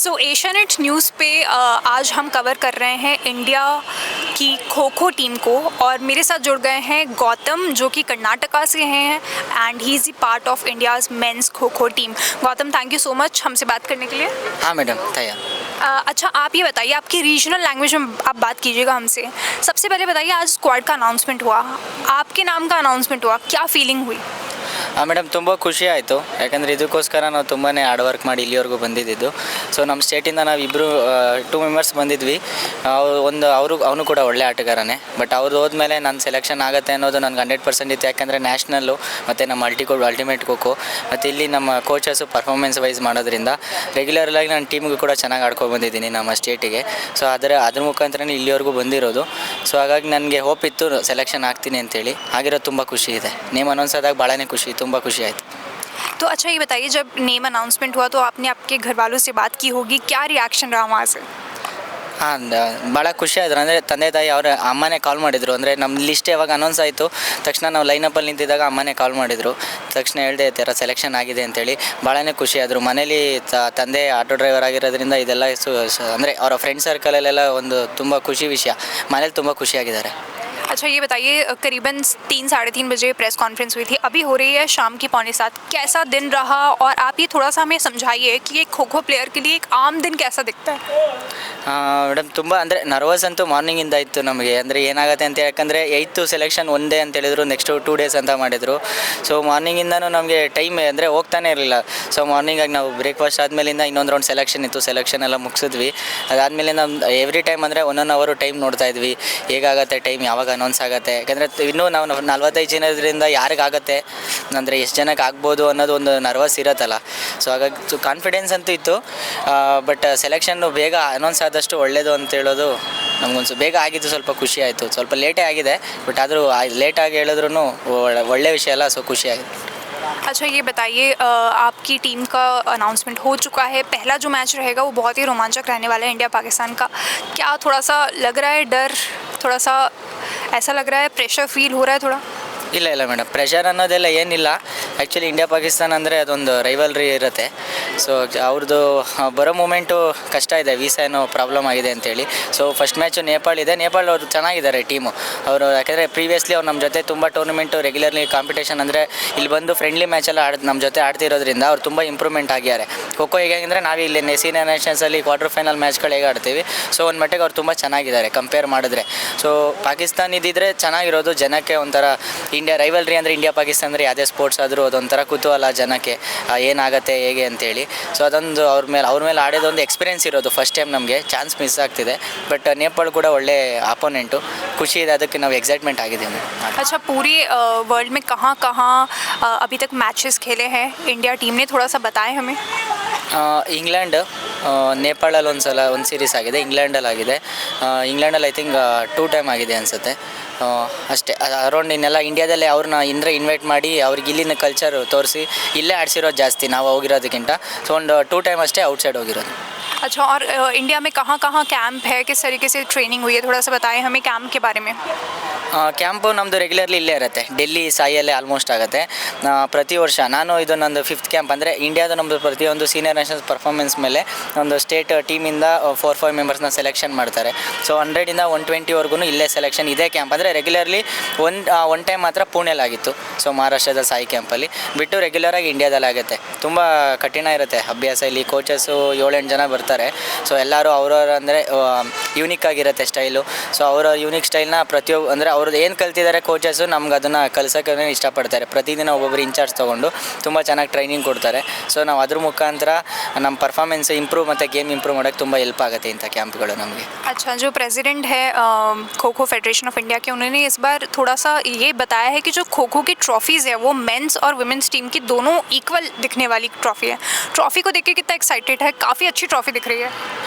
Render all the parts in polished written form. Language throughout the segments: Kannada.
सो एशियानेट न्यूज़ पे आज हम कवर कर रहे हैं इंडिया की खो खो टीम को और मेरे साथ जुड़ गए हैं गौतम जो कि कर्नाटका से हैं and he is the part of India's men's kho kho team. Gautam, thank you so much हमसे बात करने के लिए। हाँ मैडम, तैयार। अच्छा, आप ये बताइए, आपकी रीजनल लैंग्वेज में आप बात कीजिएगा हमसे। सबसे पहले बताइए, आज स्क्वाड का अनाउंसमेंट हुआ, आपके नाम का अनाउंसमेंट हुआ, क्या फीलिंग हुई? ಮೇಡಮ್ ತುಂಬ ಖುಷಿ ಆಯಿತು, ಯಾಕಂದರೆ ಇದಕ್ಕೋಸ್ಕರ ನಾವು ತುಂಬಾ ಹಾರ್ಡ್ ವರ್ಕ್ ಮಾಡಿ ಇಲ್ಲಿವರೆಗೂ ಬಂದಿದ್ದು. ಸೊ ನಮ್ಮ ಸ್ಟೇಟಿಂದ ನಾವು ಇಬ್ಬರು 2 ಮೆಂಬರ್ಸ್ ಬಂದಿದ್ವಿ. ಅವನು ಕೂಡ ಒಳ್ಳೆ ಆಟಗಾರನೇ, ಬಟ್ ಅವ್ರು ಹೋದ್ಮೇಲೆ ನನ್ನ ಸೆಲೆಕ್ಷನ್ ಆಗುತ್ತೆ ಅನ್ನೋದು ನನಗೆ 100% ಇತ್ತು. ಯಾಕಂದರೆ ನ್ಯಾಷನಲ್ಲು ಮತ್ತು ನಮ್ಮ ಅಲ್ಟಿಮೇಟ್ ಖೋಖೋ ಮತ್ತು ಇಲ್ಲಿ ನಮ್ಮ ಕೋಚಸ್ಸು ಪರ್ಫಾರ್ಮೆನ್ಸ್ ವೈಸ್ ಮಾಡೋದ್ರಿಂದ ರೆಗ್ಯುಲರಾಗಿ ನಾನು ಟೀಮ್ಗೂ ಕೂಡ ಚೆನ್ನಾಗಿ ಆಡ್ಕೊಂಡು ಬಂದಿದ್ದೀನಿ ನಮ್ಮ ಸ್ಟೇಟಿಗೆ. ಸೊ ಅದ್ರ ಮುಖಾಂತರನೇ ಇಲ್ಲಿವರೆಗೂ ಬಂದಿರೋದು. ಸೊ ಹಾಗಾಗಿ ನನಗೆ ಹೋಪ್ ಇತ್ತು ಸೆಲೆಕ್ಷನ್ ಆಗ್ತೀನಿ ಅಂತೇಳಿ. ಆಗಿರೋದು ತುಂಬ ಖುಷಿ ಇದೆ. ನೇಮ್ ಅನೌನ್ಸ್ ಆದಾಗ ಭಾಳನೇ ಖುಷಿ, ತುಂಬ ಖುಷಿ ಆಯಿತು. तो अच्छा ये बताइए, जब नेम अनाउंसमेंट हुआ तो आपने आपके घर वालों से बात की होगी, क्या रिएक्शन रहा वहाँ से? ಹಾಂ, ಭಾಳ ಖುಷಿ ಆದರು. ಅಂದರೆ ತಂದೆ ತಾಯಿ ಅವರ ಅಮ್ಮನೇ ಕಾಲ್ ಮಾಡಿದರು. ಅಂದರೆ ನಮ್ಮ ಲಿಸ್ಟ್ ಯಾವಾಗ ಅನೌನ್ಸ್ ಆಯಿತು ತಕ್ಷಣ ನಾವು ಲೈನಪ್ಪಲ್ಲಿ ನಿಂತಿದ್ದಾಗ ಅಮ್ಮನೇ ಕಾಲ್ ಮಾಡಿದರು. ತಕ್ಷಣ ಹೇಳಿದೆ ಈ ಥರ ಸೆಲೆಕ್ಷನ್ ಆಗಿದೆ ಅಂತೇಳಿ. ಭಾಳನೇ ಖುಷಿ ಆದರು. ಮನೇಲಿ ತಂದೆ ಆಟೋ ಡ್ರೈವರ್ ಆಗಿರೋದ್ರಿಂದ ಇದೆಲ್ಲ ಅಂದರೆ ಅವರ ಫ್ರೆಂಡ್ ಸರ್ಕಲಲ್ಲೆಲ್ಲ ಒಂದು ತುಂಬ ಖುಷಿ ವಿಷಯ. ಮನೇಲಿ ತುಂಬ ಖುಷಿಯಾಗಿದ್ದಾರೆ. अच्छा ये बताइए, करीबन 3-3:30 बजे प्रेस कॉन्फ्रेंस हुई थी, अभी हो रही है शाम की 6:45। कैसा दिन रहा और आप ये थोड़ा सा हमें समझाइए कि एक खो खो प्लेयर के लिए एक आम दिन कैसा दिखता है? ಮೇಡಮ್, ತುಂಬ ಅಂದರೆ ನರ್ವಸ್ ಅಂತೂ ಮಾರ್ನಿಂಗಿಂದ ಇತ್ತು ನಮಗೆ. ಅಂದರೆ ಏನಾಗುತ್ತೆ ಅಂತ, ಯಾಕಂದರೆ 8th ಸೆಲೆಕ್ಷನ್ ಒಂದೇ ಅಂತ ಹೇಳಿದ್ರು, ನೆಕ್ಸ್ಟು 2 ಡೇಸ್ ಅಂತ ಮಾಡಿದರು. ಸೊ ಮಾರ್ನಿಂಗಿಂದನೂ ನಮಗೆ ಟೈಮ್ ಅಂದರೆ ಹೋಗ್ತಾನೆ ಇರಲಿಲ್ಲ. ಸೊ ಮಾರ್ನಿಂಗಾಗಿ ನಾವು ಬ್ರೇಕ್ಫಾಸ್ಟ್ ಆದಮೇಲಿಂದ ಇನ್ನೊಂದು ರೌಂಡ್ ಸೆಲೆಕ್ಷನ್ ಇತ್ತು, ಸೆಲೆಕ್ಷನ್ ಎಲ್ಲ ಮುಗಿಸಿದ್ವಿ. ಅದಾದಮೇಲೆ ನಮ್ಮ ಎವ್ರಿ ಟೈಮ್ ಅಂದರೆ 1 hour ಟೈಮ್ ನೋಡ್ತಾ ಇದ್ವಿ, ಹೇಗಾಗುತ್ತೆ ಟೈಮ್, ಯಾವಾಗ ಅನೌನ್ಸ್ ಆಗುತ್ತೆ. ಯಾಕಂದರೆ ಇನ್ನೂ ನಾವು 45 ಜನದಿಂದ ಯಾರಿಗಾಗುತ್ತೆ ಅಂದರೆ ಎಷ್ಟು ಜನಕ್ಕೆ ಆಗ್ಬೋದು ಅನ್ನೋದು ಒಂದು ನರ್ವಸ್ ಇರುತ್ತಲ್ಲ. ಸೊ ಹಾಗಾಗಿ ಕಾನ್ಫಿಡೆನ್ಸ್ ಅಂತೂ ಇತ್ತು. ಬಟ್ ಸೆಲೆಕ್ಷನ್ನು ಬೇಗ ಅನೌನ್ಸ್ ಆದಷ್ಟು ಒಳ್ಳೆಯದು ಅಂತ ಹೇಳೋದು ನಮಗೊಂದು ಬೇಗ ಆಗಿದ್ದು ಸ್ವಲ್ಪ ಖುಷಿ ಆಯಿತು. ಸ್ವಲ್ಪ ಲೇಟೇ ಆಗಿದೆ, ಬಟ್ ಆದರೂ ಲೇಟಾಗಿ ಹೇಳಿದ್ರೂ ಒಳ್ಳೆ ವಿಷಯ ಅಲ್ಲ. ಸೊ ಖುಷಿಯಾಗಿದೆ. अच्छा ये बताइए, आपकी टीम का अनाउंसमेंट हो चुका है, पहला जो मैच रहेगा वो बहुत ही रोमांचक रहने वाला है इंडिया पाकिस्तान का। क्या थोड़ा सा लग रहा है डर, थोड़ा सा ऐसा लग रहा है, प्रेशर फील हो रहा है थोड़ा? ಇಲ್ಲ ಮೇಡಮ್, ಪ್ರೆಷರ್ ಅನ್ನೋದೆಲ್ಲ ಏನಿಲ್ಲ. ಆ್ಯಕ್ಚುಲಿ ಇಂಡಿಯಾ ಪಾಕಿಸ್ತಾನ ಅಂದರೆ ಅದೊಂದು ರೈವಲ್ರಿ ಇರುತ್ತೆ. ಸೊ ಅವ್ರದ್ದು ಬರೋ ಮೂಮೆಂಟು ಕಷ್ಟ ಇದೆ, ವೀಸಾ ಏನೋ ಪ್ರಾಬ್ಲಮ್ ಆಗಿದೆ ಅಂತೇಳಿ. ಸೊ ಫಸ್ಟ್ ಮ್ಯಾಚು ನೇಪಾಳ ಇದೆ. ನೇಪಾಳ ಅವರು ಚೆನ್ನಾಗಿದ್ದಾರೆ ಟೀಮು ಅವರು. ಯಾಕೆಂದರೆ ಪ್ರೀವಿಯಸ್ಲಿ ಅವ್ರು ನಮ್ಮ ಜೊತೆ ತುಂಬ ಟೂರ್ನಮೆಂಟು ರೆಗ್ಯುಲರ್ಲಿ ಕಾಂಪಿಟೇಷನ್ ಅಂದರೆ ಇಲ್ಲಿ ಬಂದು ಫ್ರೆಂಡ್ಲಿ ಮ್ಯಾಚೆಲ್ಲ ನಮ್ಮ ಜೊತೆ ಆಡ್ತಿರೋದ್ರಿಂದ ಅವ್ರು ತುಂಬ ಇಂಪ್ರೂವ್ಮೆಂಟ್ ಆಗಿದ್ದಾರೆ. ಖೋಖೋ ಹೇಗೆ ಅಂದರೆ ನಾವು ಇಲ್ಲಿ ಸೀನಿಯರ್ ನ್ಯಾಷನಲ್ಸಲ್ಲಿ ಕ್ವಾರ್ಟರ್ ಫೈನಲ್ ಮ್ಯಾಚ್ಗಳು ಹೇಗೆ ಆಡ್ತೀವಿ, ಸೊ ಒಂದು ಮಟ್ಟಿಗೆ ಅವ್ರು ತುಂಬ ಚೆನ್ನಾಗಿದ್ದಾರೆ ಕಂಪೇರ್ ಮಾಡಿದ್ರೆ. ಸೊ ಪಾಕಿಸ್ತಾನ ಇದ್ದಿದ್ರೆ ಚೆನ್ನಾಗಿರೋದು. ಜನಕ್ಕೆ ಒಂಥರ ಇಂಡಿಯಾ ರೈವಲ್ರಿ ಅಂದರೆ ಇಂಡಿಯಾ ಪಾಕಿಸ್ತಾನ ಅಂದರೆ ಯಾವುದೇ ಸ್ಪೋರ್ಟ್ಸ್ ಆದರೂ ಅದೊಂಥರ ಕುತೂಹಲ ಜನಕ್ಕೆ, ಏನಾಗುತ್ತೆ ಹೇಗೆ ಅಂತೇಳಿ. ಸೊ ಅದೊಂದು ಅವ್ರ ಮೇಲೆ ಆಡೋದೊಂದು ಎಕ್ಸ್ಪೀರಿಯೆನ್ಸ್ ಇರೋದು. ಫಸ್ಟ್ ಟೈಮ್ ನಮಗೆ ಚಾನ್ಸ್ ಮಿಸ್ ಆಗ್ತಿದೆ. ಬಟ್ ನೇಪಾಳ ಕೂಡ ಒಳ್ಳೆ ಅಪೋನೆಂಟು, ಖುಷಿ ಇದೆ, ಅದಕ್ಕೆ ನಾವು ಎಕ್ಸೈಟ್ಮೆಂಟ್ ಆಗಿದ್ದೀವಿ. अच्छा, पूरी वर्ल्ड में कहाँ कहाँ अभी तक मैचेस खेले हैं इंडिया टीम ने, थोड़ा सा बताएं हमें। ಇಂಗ್ಲೆಂಡ್, ನೇಪಾಳಲ್ಲಿ ಒಂದು ಸೀರೀಸ್ ಆಗಿದೆ, ಇಂಗ್ಲೆಂಡಲ್ಲಿ ಆಗಿದೆ. ಇಂಗ್ಲೆಂಡಲ್ಲಿ ಐ ಥಿಂಕ್ 2 ಟೈಮ್ ಆಗಿದೆ ಅನಿಸುತ್ತೆ. ಅಷ್ಟೇ. ಅರೌಂಡ್ ಇನ್ನೆಲ್ಲ ಇಂಡಿಯಾದಲ್ಲೇ ಅವ್ರನ್ನ ಇನ್ವೈಟ್ ಮಾಡಿ ಅವ್ರಿಗೆ ಇಲ್ಲಿನ ಕಲ್ಚರ್ ತೋರಿಸಿ ಇಲ್ಲೇ ಆಡಿಸಿರೋದು ಜಾಸ್ತಿ ನಾವು ಹೋಗಿರೋದಕ್ಕಿಂತ. ಸೊ ಒಂದು 2 ಟೈಮ್ ಅಷ್ಟೇ ಔಟ್ಸೈಡ್ ಹೋಗಿರೋದು. अच्छा, और इंडिया में कहाँ कहाँ कैंप है, किस तरीके से ट्रेनिंग हुई है, थोड़ा सा बताएं हमें कैंप के बारे में। ಕ್ಯಾಂಪು ನಮ್ಮದು ರೆಗ್ಯುಲರ್ಲಿ ಇಲ್ಲೇ ಇರುತ್ತೆ, ಡೆಲ್ಲಿ ಸಾಯಲ್ಲೇ ಆಲ್ಮೋಸ್ಟ್ ಆಗುತ್ತೆ ಪ್ರತಿ ವರ್ಷ. ನಾನು ಇದು ನಂದು 5th ಕ್ಯಾಂಪ್. ಅಂದರೆ ಇಂಡಿಯಾದ ನಮ್ಮದು ಪ್ರತಿಯೊಂದು ಸೀನಿಯರ್ ನ್ಯಾಷನಲ್ಸ್ ಪರ್ಫಾರ್ಮೆನ್ಸ್ ಮೇಲೆ ಒಂದು ಸ್ಟೇಟ್ ಟೀಮಿಂದ 4-5 ಮೆಂಬರ್ಸ್ನ ಸೆಲೆಕ್ಷನ್ ಮಾಡ್ತಾರೆ. ಸೊ 100ಇಂದ 120ವರೆಗೂ ಇಲ್ಲೇ ಸೆಲೆಕ್ಷನ್ ಇದೆ ಕ್ಯಾಂಪ್. ಅಂದರೆ ರೆಗ್ಯುಲರ್ಲಿ ಒನ್ ಟೈಮ್ ಮಾತ್ರ ಪುಣೆಲಾಗಿತ್ತು. ಸೊ ಮಹಾರಾಷ್ಟ್ರದ ಸಾಯಿ ಕ್ಯಾಂಪಲ್ಲಿ ಬಿಟ್ಟು ರೆಗ್ಯುಲರಾಗಿ ಇಂಡಿಯಾದಲ್ಲಿ ಆಗುತ್ತೆ. ತುಂಬ ಕಠಿಣ ಇರುತ್ತೆ ಅಭ್ಯಾಸ. ಇಲ್ಲಿ ಕೋಚಸ್ಸು 7-8 ಜನ ಬರ್ತಾರೆ. ಸೊ ಎಲ್ಲರೂ ಅವ್ರವ್ರ ಅಂದರೆ ಯೂನಿಕ್ ಆಗಿರುತ್ತೆ ಸ್ಟೈಲು. ಸೊ ಅವರ ಯೂನಿಕ್ ಸ್ಟೈಲ್ನ ಅಂದರೆ ಅವ್ರದ್ದು ಏನು ಕಲ್ತಿದ್ದಾರೆ ಕೋಚಸ್ಸು ನಮ್ಗೆ ಅದನ್ನು ಕಲ್ಸೋಕ್ಕೆ ಇಷ್ಟಪಡ್ತಾರೆ. ಪ್ರತಿದಿನ ಒಬ್ಬೊಬ್ಬರು ಇನ್ಚಾರ್ಜ್ ತೊಗೊಂಡು ತುಂಬ ಚೆನ್ನಾಗಿ ಟ್ರೈನಿಂಗ್ ಕೊಡ್ತಾರೆ. ಸೊ ನಾವು ಅದ್ರ ಮುಖಾಂತರ ನಮ್ಮ ಪರ್ಫಾರ್ಮೆನ್ಸ್ ಇಂಪ್ರೂವ್ ಮತ್ತು ಗೇಮ್ ಇಂಪ್ರೂವ್ ಮಾಡೋಕ್ಕೆ ತುಂಬ ಹೆಲ್ಪ್ ಆಗುತ್ತೆ ಇಂಥ ಕ್ಯಾಂಪ್ಗಳು ನಮಗೆ. अच्छा, जो प्रेसिडेंट है kho kho federation of India के, उन्होंने इस बार थोड़ा सा ये बताया है कि जो खो खो की ट्रॉफीज़ है वो मेंस और वुमेंस टीम की दोनों इक्वल दिखने वाली ट्रॉफी है। ट्रॉफी को देख के कितना एक्साइटेड है? काफ़ी अच्छी ट्रॉफी दिख रही है.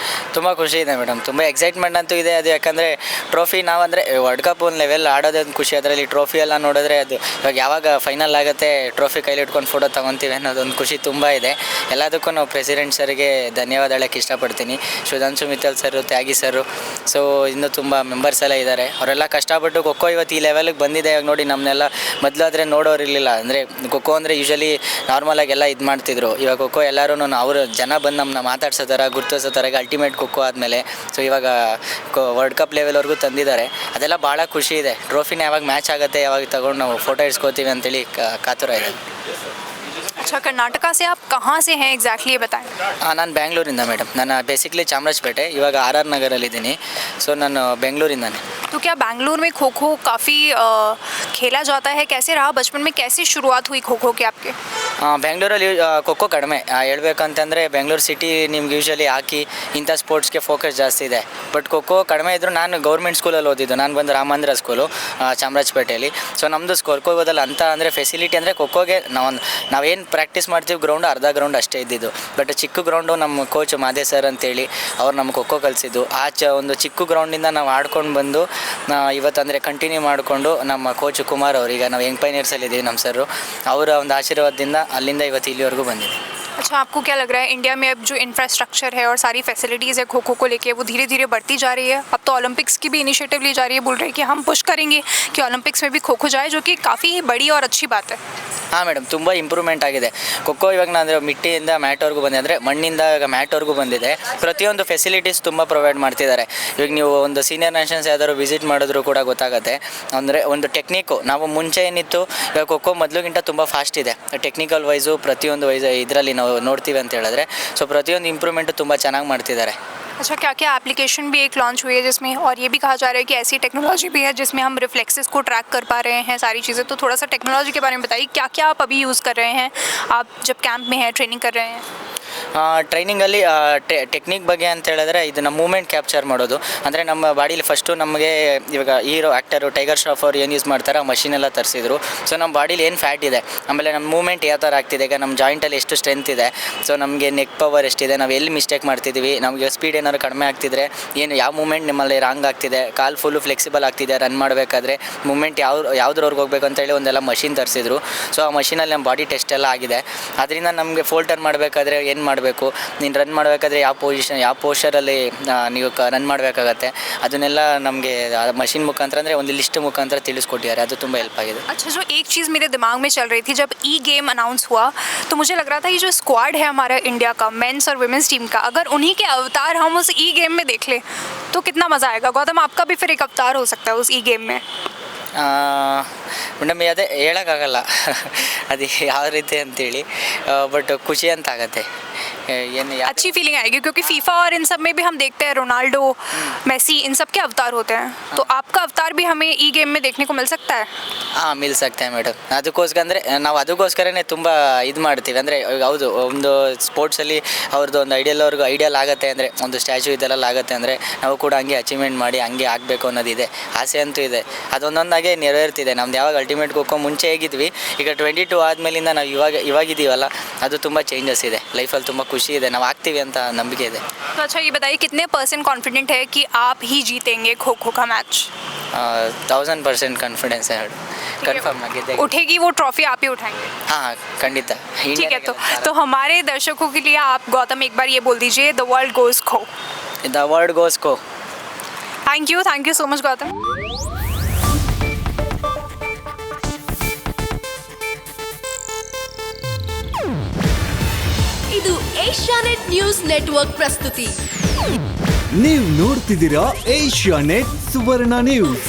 ತುಂಬ ಖುಷಿ ಇದೆ ಮೇಡಮ್, ತುಂಬ ಎಕ್ಸೈಟ್ಮೆಂಟ್ ಅಂತೂ ಇದೆ. ಅದು ಯಾಕಂದರೆ ಟ್ರೋಫಿ ನಾವು ಅಂದರೆ ವರ್ಲ್ಡ್ ಕಪ್ ಒಂದು ಲೆವೆಲ್ ಆಡೋದೊಂದು ಖುಷಿ. ಅದರಲ್ಲಿ ಟ್ರೋಫಿ ಎಲ್ಲ ನೋಡಿದ್ರೆ ಅದು ಇವಾಗ ಯಾವಾಗ ಫೈನಲ್ ಆಗುತ್ತೆ ಟ್ರೋಫಿ ಕೈಲಿ ಇಟ್ಕೊಂಡು ಫೋಟೋ ತೊಗೊತೀವಿ ಅನ್ನೋದೊಂದು ಖುಷಿ ತುಂಬ ಇದೆ. ಎಲ್ಲದಕ್ಕೂ ನಾವು ಪ್ರೆಸಿಡೆಂಟ್ ಸರ್ಗೆ ಧನ್ಯವಾದ ಹೇಳೋಕ್ಕೆ ಇಷ್ಟಪಡ್ತೀನಿ. ಸುಧಾಂಶು ಮಿತ್ತಲ್ ಸರು, ತ್ಯಾಗಿ ಸರು, ಸೊ ಇನ್ನೂ ತುಂಬ ಮೆಂಬರ್ಸ್ ಎಲ್ಲ ಇದ್ದಾರೆ. ಅವರೆಲ್ಲ ಕಷ್ಟಪಟ್ಟು ಖೋಖೋ ಇವತ್ತು ಈ ಲೆವೆಲಿಗೆ ಬಂದಿದೆ. ಇವಾಗ ನೋಡಿ ನಮ್ಮನ್ನೆಲ್ಲ ಮೊದಲಾದರೆ ನೋಡೋರಿರಲಿಲ್ಲ. ಅಂದರೆ ಖೋಖೋ ಅಂದರೆ ಯೂಶಲಿ ನಾರ್ಮಲಾಗಿ ಎಲ್ಲ ಇದು ಮಾಡ್ತಿದ್ರು. ಇವಾಗ ಖೋಖೋ ಎಲ್ಲರೂ ಅವರು ಜನ ಬಂದು ನಮ್ಮನ್ನ ಮಾತಾಡ್ಸೋ ಥರ ಗುರುತಿಸೋ ಥರ ಅಲ್ಟಿಮೇಟ್ ಖೋಖೋ ಆದಮೇಲೆ ಸೊ ಇವಾಗ ವರ್ಲ್ಡ್ ಕಪ್ ಲೆವೆಲ್ವರೆಗೂ ತಂದಿದ್ದಾರೆ. ಅದೆಲ್ಲ ಭಾಳ ಖುಷಿ ಇದೆ. ಟ್ರೋಫಿನ ಯಾವಾಗ ಮ್ಯಾಚ್ ಆಗುತ್ತೆ ಯಾವಾಗ ತಗೊಂಡು ನಾವು ಫೋಟೋ ಇಡ್ಸ್ಕೋತೀವಿ ಅಂತೇಳಿ ಕಾತುರ ಇದೆ. अच्छा, कर्नाटका से आप कहाँ से हैं एग्जैक्टली ये बताएं. ನಾನು ಬ್ಯಾಂಗ್ಳೂರಿಂದ ಮೇಡಮ್. ನಾನು ಬೇಸಿಕ್ಲಿ ಚಾಮರಾಜಪೇಟೆ, ಇವಾಗ RR ನಗರಲ್ಲಿದ್ದೀನಿ. ಸೊ ನಾನು ಬೆಂಗಳೂರಿಂದಾನೆ. तो क्या बैंगलोर में खो खो काफ़ी खेला जाता है? कैसे रहा बचपन में, कैसे शुरुआत हुई खो खो की आपके? ಬೆಂಗಳೂರಲ್ಲಿ ಖೋಖೋ ಕಡಿಮೆ ಹೇಳ್ಬೇಕಂತಂದರೆ. ಬೆಂಗಳೂರು ಸಿಟಿ ನಿಮ್ಗೆ ಯೂಶ್ವಲಿ ಹಾಕಿ ಇಂಥ ಸ್ಪೋರ್ಟ್ಸ್ಗೆ ಫೋಕಸ್ ಜಾಸ್ತಿ ಇದೆ. ಬಟ್ ಖೋಖೋ ಕಡಿಮೆ ಇದ್ದರೂ ನಾನು ಗೌರ್ಮೆಂಟ್ ಸ್ಕೂಲಲ್ಲಿ ಓದಿದ್ದು. ನಾನು ಬಂದು ರಾಮಾಂಧ್ರ ಸ್ಕೂಲು ಚಾಮರಾಜಪೇಟೆಯಲ್ಲಿ. ಸೊ ನಮ್ಮದು ಖೋಖೋ ಓದಲ್ಲ ಅಂತ ಅಂದರೆ ಫೆಸಿಲಿಟಿ ಅಂದರೆ ಖೋಖೋಗೆ ನಾವೇನು ಪ್ರಾಕ್ಟೀಸ್ ಮಾಡ್ತೀವಿ ಗ್ರೌಂಡು ಅರ್ಧ ಗ್ರೌಂಡ್ ಅಷ್ಟೇ ಇದ್ದಿದ್ದು. ಬಟ್ ಚಿಕ್ಕ ಗ್ರೌಂಡು ನಮ್ಮ ಕೋಚ್ ಮಾದೇ ಸರ್ ಅಂತೇಳಿ ಅವ್ರು ನಮ್ಮ ಖೋಖೋ ಕಲಿಸಿದ್ದು. ಒಂದು ಚಿಕ್ಕ ಗ್ರೌಂಡಿಂದ ನಾವು ಆಡ್ಕೊಂಡು ಬಂದು ಇವತ್ತಂದರೆ ಕಂಟಿನ್ಯೂ ಮಾಡಿಕೊಂಡು ನಮ್ಮ ಕೋಚ್ ಕುಮಾರ್ ಅವ್ರು, ಈಗ ನಾವು ಯಂಗ್ ಪೈನಿಯರ್ಸಲ್ಲಿದ್ದೀವಿ ನಮ್ಮ ಸರು, ಅವರ ಒಂದು ಆಶೀರ್ವಾದದಿಂದ ಅಲ್ಲಿಂದ ಇವತ್ತು ಇಲ್ಲಿವರೆಗೂ ಬಂದಿದೆ. अच्छा, आपको क्या लग रहा है इंडिया में अब जो इंफ्रास्ट्रक्चर है और सारी फैसिलिटीज़ है खो खो को लेके वो धीरे धीरे बढ़ती जा रही है? अब तो ओलंपिक्स की भी इनिशिएटिव ली जा रही है, बोल रहे हैं कि हम पुश करेंगे कि ओलंपिक्स में भी खो खो जाए, जो कि काफ़ी बड़ी और अच्छी बात है. ಹಾಂ ಮೇಡಮ್, ತುಂಬ ಇಂಪ್ರೂವ್ಮೆಂಟ್ ಆಗಿದೆ ಖೋಖೋ. ಇವಾಗ ನಾನು ಮಿಟ್ಟಿಯಿಂದ ಮ್ಯಾಟ್ವರೆಗೂ ಬಂದಿದೆ, ಅಂದರೆ ಮಣ್ಣಿಂದ ಈಗ ಮ್ಯಾಟ್ವರೆಗೂ ಬಂದಿದೆ. ಪ್ರತಿಯೊಂದು ಫೆಸಿಲಿಟೀಸ್ ತುಂಬ ಪ್ರೊವೈಡ್ ಮಾಡ್ತಿದ್ದಾರೆ. ಇವಾಗ ನೀವು ಒಂದು ಸೀನಿಯರ್ ನ್ಯಾಷನ್ಸ್ ಯಾವ್ದಾದ್ರು ವಿಸಿಟ್ ಮಾಡಿದ್ರು ಕೂಡ ಗೊತ್ತಾಗುತ್ತೆ. ಅಂದರೆ ಒಂದು ಟೆಕ್ನಿಕ್ಕು ನಾವು ಮುಂಚೆ ಏನಿತ್ತು, ಇವಾಗ ಖೋಖೋ ಮೊದಲಿಗಿಂತ ತುಂಬ ಫಾಸ್ಟ್ ಇದೆ ಟೆಕ್ನಿಕಲ್ ವೈಸು, ಪ್ರತಿಯೊಂದು ಇದರಲ್ಲಿ ನಾವು ನೋಡ್ತೀವಿ ಅಂತ ಹೇಳಿದ್ರೆ. ಸೊ ಪ್ರತಿಯೊಂದು ಇಂಪ್ರೂವ್ಮೆಂಟು ತುಂಬ ಚೆನ್ನಾಗಿ ಮಾಡ್ತಿದ್ದಾರೆ. अच्छा, क्या क्या एप्लीकेशन भी एक लॉन्च हुई है जिसमें, और ये भी कहा जा रहा है कि ऐसी टेक्नोलॉजी भी है जिसमें हम रिफ्लेक्सेस को ट्रैक कर पा रहे हैं, सारी चीज़ें. तो थोड़ा सा टेक्नोलॉजी के बारे में बताइए, क्या क्या आप अभी यूज़ कर रहे हैं, आप जब कैंप में हैं, ट्रेनिंग कर रहे हैं? ಟ್ರೈನಿಂಗಲ್ಲಿ ಟೆಕ್ನಿಕ್ ಬಗ್ಗೆ ಅಂತ ಹೇಳಿದ್ರೆ ಇದು ನಮ್ಮ ಮೂಮೆಂಟ್ ಕ್ಯಾಪ್ಚರ್ ಮಾಡೋದು. ಅಂದರೆ ನಮ್ಮ ಬಾಡೀಲಿ ಫಸ್ಟು ನಮಗೆ ಇವಾಗ ಹೀರೋ ಆ್ಯಕ್ಟರು ಟೈಗರ್ ಶ್ರಾಫ್ ಅವ್ರು ಏನು ಯೂಸ್ ಮಾಡ್ತಾರೆ, ಆ ಮಷಿನೆಲ್ಲ ತರಿಸಿದ್ರು. ಸೊ ನಮ್ಮ ಬಾಡೀಲಿ ಏನು ಫ್ಯಾಟ್ ಇದೆ, ಆಮೇಲೆ ನಮ್ಮ ಮೂಮೆಂಟ್ ಯಾವ ಥರ ಆಗ್ತಿದೆ, ಈಗ ನಮ್ಮ ಜಾಯಿಂಟಲ್ಲಿ ಎಷ್ಟು ಸ್ಟ್ರೆಂತ್ ಇದೆ, ಸೊ ನಮಗೆ ನೆಕ್ ಪವರ್ ಎಷ್ಟಿದೆ, ನಾವು ಎಲ್ಲಿ ಮಿಸ್ಟೇಕ್ ಮಾಡ್ತಿದ್ದೀವಿ, ನಮಗೆ ಸ್ಪೀಡ್ ಏನಾದ್ರು ಕಡಿಮೆ ಆಗ್ತಿದ್ರೆ ಏನು ಯಾವ ಮೂಮೆಂಟ್ ನಿಮ್ಮಲ್ಲಿ ರಾಂಗ್ ಆಗ್ತಿದೆ, ಕಾಲು ಫುಲ್ಲು ಫ್ಲೆಕ್ಸಿಬಲ್ ಆಗ್ತಿದೆ ರನ್ ಮಾಡಬೇಕಾದ್ರೆ, ಮೂಮೆಂಟ್ ಯಾವುದ್ರವ್ರಿಗೆ ಹೋಗ್ಬೇಕು ಅಂತೇಳಿ ಒಂದೆಲ್ಲ ಮಷಿನ್ ತರಿಸಿದ್ರು. ಸೊ ಆ ಮಷಿನಲ್ಲಿ ನಮ್ಮ ಬಾಡಿ ಟೆಸ್ಟ್ ಎಲ್ಲ ಆಗಿದೆ. ಅದರಿಂದ ನಮಗೆ ಫೋಲ್ ಟರ್ನ್ ಮಾಡಬೇಕಾದ್ರೆ ಏನು ಮಾಡಬೇಕು, ನೀನು ರನ್ ಮಾಡಬೇಕಾದ್ರೆ ಯಾವ ಪೊಸಿಷನ್ ಯಾವ ಪೋಸ್ಚರಲ್ಲಿ ನೀವು ರನ್ ಮಾಡಬೇಕಾಗತ್ತೆ, ಅದನ್ನೆಲ್ಲ ನಮಗೆ ಮಷಿನ್ ಮುಖಾಂತರ ಅಂದರೆ ಒಂದು ಲಿಸ್ಟ್ ಮುಖಾಂತರ ತಿಳಿಸ್ಕೊಟ್ಟಿದ್ದಾರೆ. ಅದು ತುಂಬ ಹೆಲ್ಪ್ ಆಗಿದೆ. अच्छा, जो एक चीज़ मेरे दिमाग में चल रही थी जब ई गेम अनाउंस हुआ, तो मुझे लग रहा था ये जो स्क्वाड है हमारा इंडिया का मेंस और वुमेंस टीम का, अगर उन्हीं के अवतार हम उस ई गेम में देख लें तो कितना मज़ा आएगा. गौतम, आपका भी फिर एक अवतार हो सकता है उस ई गेम में. ಮೇಡಮ್ ಅದೇ ಹೇಳೋಕ್ಕಾಗಲ್ಲ ಅದು ಯಾವ ರೀತಿ ಅಂತೇಳಿ, ಬಟ್ ಖುಷಿ ಅಂತ ಆಗುತ್ತೆ. अच्छी फीलिंग आएगी क्योंकि फीफा और इन सब में भी हम देखते हैं रोनाल्डो, मेसी, इन सब के अवतार होते हैं. तो आपका अवतार भी हमें ई गेम में देखने को मिल सकता है? ಹಾಂ, ಮಿಲ್ सकता है ಮೇಡಮ್. ಅದಕ್ಕೋಸ್ಕರ ಅಂದರೆ ನಾವು ಅದಕ್ಕೋಸ್ಕರನೇ ತುಂಬ ಇದು ಮಾಡ್ತೀವಿ. ಅಂದರೆ ಹೌದು, ಒಂದು ಸ್ಪೋರ್ಟ್ಸಲ್ಲಿ ಅವ್ರದ್ದು ಒಂದು ಐಡಿಯಲ್ ಆಗುತ್ತೆ ಅಂದರೆ ಒಂದು ಸ್ಟ್ಯಾಚು ಇದೆಲ್ಲ ಆಗುತ್ತೆ ಅಂದರೆ ನಾವು ಕೂಡ ಹಂಗೆ ಅಚೀವ್ಮೆಂಟ್ ಮಾಡಿ ಹಂಗೆ ಆಗಬೇಕು ಅನ್ನೋದಿದೆ, ಆಸೆ ಅಂತೂ ಇದೆ. ಅದೊಂದೊಂದಾಗೆ ನೆರವೇರ್ತಿದೆ. ನಮ್ದು ಯಾವಾಗ ಅಲ್ಟಿಮೇಟ್ ಖೋಖೋ ಮುಂಚೆ ಹೇಗಿದ್ವಿ, ಈಗ 22 ಆದಮೇಲಿಂದ ನಾವು ಇವಾಗಿದ್ದೀವಲ್ಲ, ಅದು ತುಂಬ ಚೇಂಜಸ್ ಇದೆ. ಲೈಫಲ್ಲಿ ತುಂಬ ಖುಷಿ ಇದೆ, ನಾವು ಆಗ್ತೀವಿ ಅಂತ ನಂಬಿಕೆ ಇದೆ. तो अच्छा, ये बताइए कितने % कॉन्फिडेंट है कि आप ही जीतेंगे खो खो का मैच? 1000% ಕಾನ್ಫಿಡೆನ್ಸ್ है, कन्फर्म आगे उठेगी वो ट्रॉफी, आप ही उठाएंगे? हाँ, ಖಂಡಿತ. ठीक है, तो हमारे दर्शकों के लिए आप गौतम एक बार ये बोल दीजिए, द वर्ल्ड गोज खो. द वर्ल्ड गोज खो. Thank you so much Gautam. ಇದು ಏಷ್ಯಾನೆಟ್ ನ್ಯೂಸ್ ನೆಟ್ವರ್ಕ್ ಪ್ರಸ್ತುತಿ. ನೀವು ನೋಡ್ತಿದ್ದೀರಾ ಏಷ್ಯಾನೆಟ್ ಸುವರ್ಣ ನ್ಯೂಸ್.